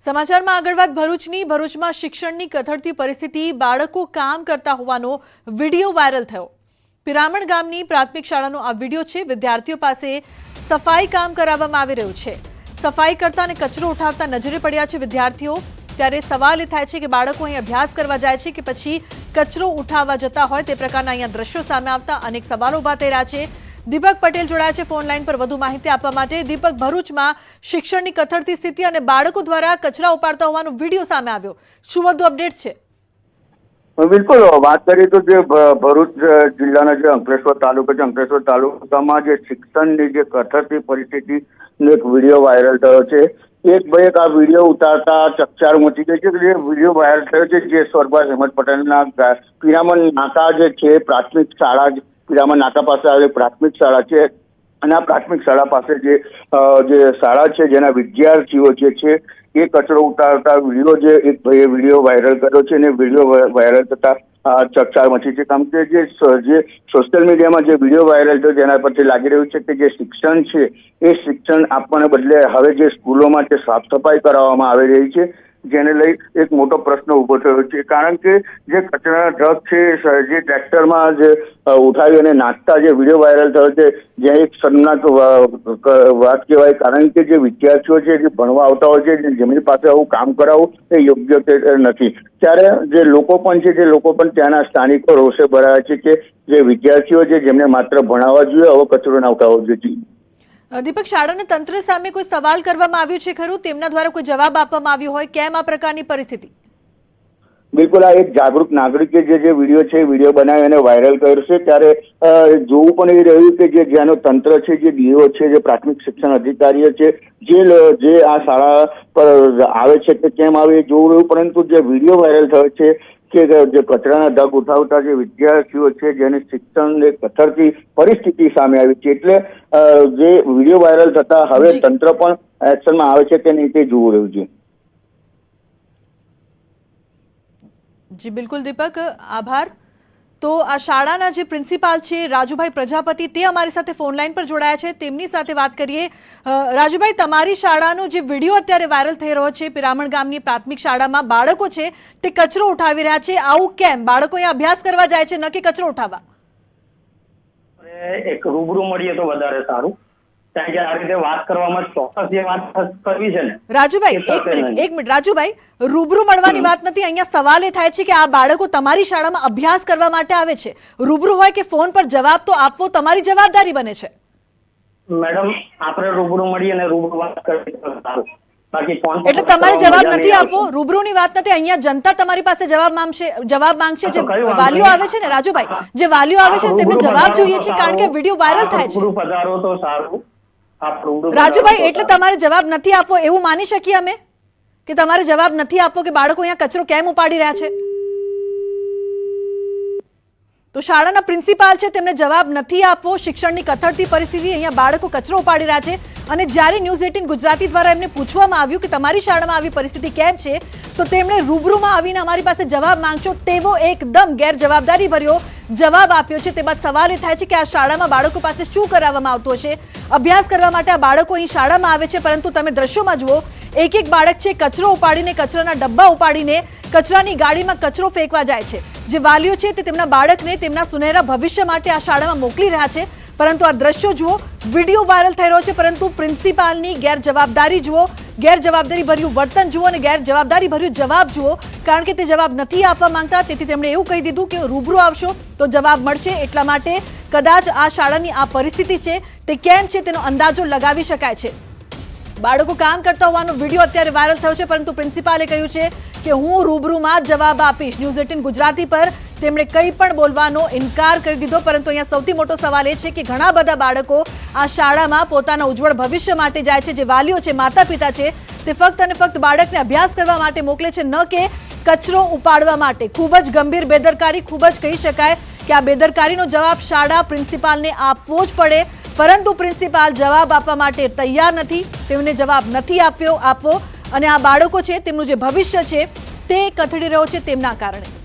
સમાચારમાં આગળ વાત ભરૂચમાં શિક્ષણની કથળતી પરિસ્થિતિ, બાળકો કામ કરતા હોવાનો વિડીયો વાયરલ થયો। પિરામણ ગામની પ્રાથમિક શાળાનો આ વિડીયો છે। વિદ્યાર્થીઓ પાસે સફાઈ કામ કરાવવામાં આવી રહ્યું છે। સફાઈ કરતા અને કચરો ઉઠાવતા નજરે પડ્યા છે વિદ્યાર્થીઓ। ત્યારે સવાલ એ થાય છે કે બાળકો અહીં અભ્યાસ કરવા જાય છે કે પછી કચરો ઉઠાવવા જતા હોય તે પ્રકારના અહીંયા દ્રશ્યો સામે આવતા અનેક સવાલો ઉભા થઈ રહ્યા છે। દીપક પટેલ જોડાયા છે ફોન લાઈન પર વધુ માહિતી આપવા માટે। દીપક, ભરૂચમાં શિક્ષણની કથળતી સ્થિતિ અને બાળકો દ્વારા કચરા ઉપાડતા હોવાનો વિડીયો સામે આવ્યો, શું વધુ અપડેટ છે? બિલકુલ, વાત કરીએ તો જે ભરૂચ જિલ્લાના જે અંકલેશ્વર તાલુકો છે, અંકલેશ્વર તાલુકામાં જે શિક્ષણની જે કથળતી પરિસ્થિતિનો એક વિડીયો વાયરલ થયો છે। એક બાદ એક આ વિડીયો ઉતારતા ચકચાર મચી ગઈ છે। જે વિડીયો વાયરલ થયો છે જે સ્વર્ગવાસ હેમંત પટેલના પિરામણ નાકા જે છે પ્રાથમિક શાળા, પિરામણ નાકા પાસે આવેલી પ્રાથમિક શાળા છે અને આ પ્રાથમિક શાળા પાસે જે શાળા છે જેના વિદ્યાર્થીઓ જે છે એ કચરો ઉતારતા વિડીયો જે એક ભાઈએ વિડીયો વાયરલ કર્યો છે અને વિડીયો વાયરલ થતા ચકચાર મચી છે। કારણ કે જે સોશિયલ મીડિયામાં જે વિડીયો વાયરલ થયો જેના પરથી લાગી રહ્યું છે કે જે શિક્ષણ છે એ શિક્ષણ આપવાને બદલે હવે જે સ્કૂલોમાં જે સાફ સફાઈ કરાવવામાં આવી રહી છે જેને લઈ એક મોટો પ્રશ્ન ઉભો થયો છે। કારણ કે જે કચરાના ટ્રક છે જે ટ્રેક્ટરમાં જે ઉઠાવી અને નાખતા જે વિડીયો વાયરલ થયો છે જે એક શર્મનાક વાત કહેવાય। કારણ કે જે વિદ્યાર્થીઓ છે જે ભણવા આવતા હોય છે જેમની પાસે આવું કામ કરાવવું એ યોગ્ય નથી। ત્યારે જે લોકો પણ છે જે લોકો પણ ત્યાંના સ્થાનિકો રોષે ભરાયા છે કે જે વિદ્યાર્થીઓ છે જેમને માત્ર ભણાવવા જોઈએ હવે કચરો ના ઉઠાવવો જોઈએ। દીપક, શાળાના તંત્ર સામે કોઈ સવાલ કરવામાં આવ્યું છે ખરું? તેમના દ્વારા કોઈ જવાબ આપવામાં આવ્યો હોય? કેમ આ પ્રકારની પરિસ્થિતિ? બિલકુલ, આ એક જાગૃત નાગરિકે જે વિડીયો છે વિડીયો બનાવી અને વાયરલ કર્યો છે। ત્યારે જોવું પણ એ રહ્યું કે જે જ્યાંનો તંત્ર છે જે ડીઓ છે જે પ્રાથમિક શિક્ષણ અધિકારીઓ છે જે આ શાળા પર આવે છે કે કેમ આવે એ જોવું રહ્યું। પરંતુ જે વિડીયો વાયરલ થયો છે કે જે કચરાના ઢગ ઉઠાવતા જે વિદ્યાર્થીઓ છે જેની શિક્ષણની કથળતી પરિસ્થિતિ સામે આવી છે એટલે જે વિડીયો વાયરલ થતા હવે તંત્ર પણ એક્શનમાં આવે છે કે નહીં તે જોવું રહ્યું છે। જી બિલકુલ દીપક, આભાર। તો આ શાળાના જે પ્રિન્સિપાલ છે રાજુભાઈ પ્રજાપતિ તે અમારી સાથે ફોન લાઈન પર જોડાયા છે, તેમની સાથે વાત કરીએ। રાજુભાઈ, તમારી શાળાનો જે વિડીયો અત્યારે વાયરલ થઈ રહ્યો છે, પિરામણ ગામની પ્રાથમિક શાળામાં બાળકો છે તે કચરો ઉઠાવી રહ્યા છે, આવું કેમ? બાળકો અહીંયા અભ્યાસ કરવા જાય છે ન કે કચરો ઉઠાવવા? એક રૂબરૂ મળીએ તો વધારે સારું, કારણ કે આ રીતે વાત કરવામાં ચોક્કસ જે વાત કરવી છે ને। રાજુભાઈ, એક મિનિટ રાજુભાઈ, રૂબરૂ મળવાની વાત નથી, અહીંયા સવાલ એ થાય છે કે આ બાળકો તમારી શાળામાં અભ્યાસ કરવા માટે આવે છે, રૂબરૂ હોય કે ફોન પર જવાબ તો આપવો તમારી જવાબદારી બને છે। મેડમ, આપણે રૂબરૂ મળીએ અને રૂબરૂ વાત કરવી તો સારું, બાકી ફોન એટલે તમારે જવાબ નથી આપવો, રૂબરૂની વાત નથી, અહીંયા જનતા તમારી પાસે જવાબ માંગશે જે વાલીઓ આવે છે ને રાજુભાઈ, જે વાલીઓ આવે છે તેમને જવાબ જોઈએ છે કારણ કે વિડીયો વાયરલ થાય છે। પધારો તો સારું રાજુભાઈ, એટલે તમારે જવાબ નથી આપવો એવું માની શકીએ અમે કે તમારે જવાબ નથી આપવો કે બાળકો અહીંયા કચરો કેમ ઉપાડી રહ્યા છે? તો શાળાના પ્રિન્સિપાલ છે તેમને જવાબ નથી આપવો, શિક્ષણની કથળતી પરિસ્થિતિ, અહીંયા બાળકો કચરો ઉપાડી રહ્યા છે અને જ્યારે ન્યૂઝ 18 ગુજરાતી દ્વારા એમને પૂછવામાં આવ્યું કે તમારી શાળામાં આવી પરિસ્થિતિ કેમ છે તો તેમણે રૂબરૂમાં આવીને અમારી પાસે જવાબ માંગશો તેવો એકદમ ગેરજવાબદારી ભર્યો જવાબ આપ્યો છે। તે બાદ સવાલ એ થાય છે કે આ શાળામાં બાળકો પાસે શું કરાવવામાં આવતું હશે? અભ્યાસ કરવા માટે આ બાળકો અહીં શાળામાં આવે છે પરંતુ તમે દ્રશ્યોમાં જુઓ, એક એક બાળક છે કચરો ઉપાડીને, કચરાના ડબ્બા ઉપાડીને કચરાની ગાડીમાં કચરો ફેંકવા જાય છે। જે વાલીઓ છે તે તેમના બાળકને તેમના સુનેરા ભવિષ્ય માટે આ શાળામાં મોકલી રહ્યા છે પરંતુ આ દ્રશ્યો જુઓ, વિડીયો વાયરલ થઈ રહ્યો છે પરંતુ પ્રિન્સિપાલની ગેરજવાબદારી જુઓ, ગેરજવાબદારી ભર્યું વર્તન જુઓ અને ગેરજવાબદારી ભર્યું જવાબ જુઓ, કારણ કે તે જવાબ નથી આપવા માંગતા તેથી તેમણે એવું કહી દીધું કે રૂબરૂ આવશો તો જવાબ મળશે। એટલા માટે કદાચ આ શાળાની આ પરિસ્થિતિ છે તે કેમ છે તેનો અંદાજો લગાવી શકાય છે। બાળકો કામ કરતા હોવાનો વિડીયો અત્યારે વાયરલ થયો છે પરંતુ પ્રિન્સિપાલે કહ્યું છે કે હું રૂબરૂમાં જવાબ આપીશ। ન્યૂઝ 18 ગુજરાતી પર તેમણે કંઈ પણ બોલવાનો ઇનકાર કરી દીધો પરંતુ અહીંયા સૌથી મોટો સવાલ એ છે કે ઘણા બધા બાળકો આ શાળામાં પોતાના ઉજ્જવળ ભવિષ્ય માટે જાય છે। જે વાલીઓ છે, માતા પિતા છે તે ફક્ત અને ફક્ત બાળકને અભ્યાસ કરવા માટે મોકલે છે ન કે કચરો ઉપાડવા માટે। ખૂબ જ ગંભીર બેદરકારી, ખૂબ જ કહી શકાય કે આ બેદરકારીનો જવાબ શાળા પ્રિન્સિપાલને આપવો જ પડે પરંતુ પ્રિન્સિપાલ જવાબ આપવા માટે તૈયાર નથી, તેમને જવાબ નથી આપવો અને આ બાળકો છે તેમનું જે ભવિષ્ય છે તે કથળી રહ્યો છે તેમના કારણે।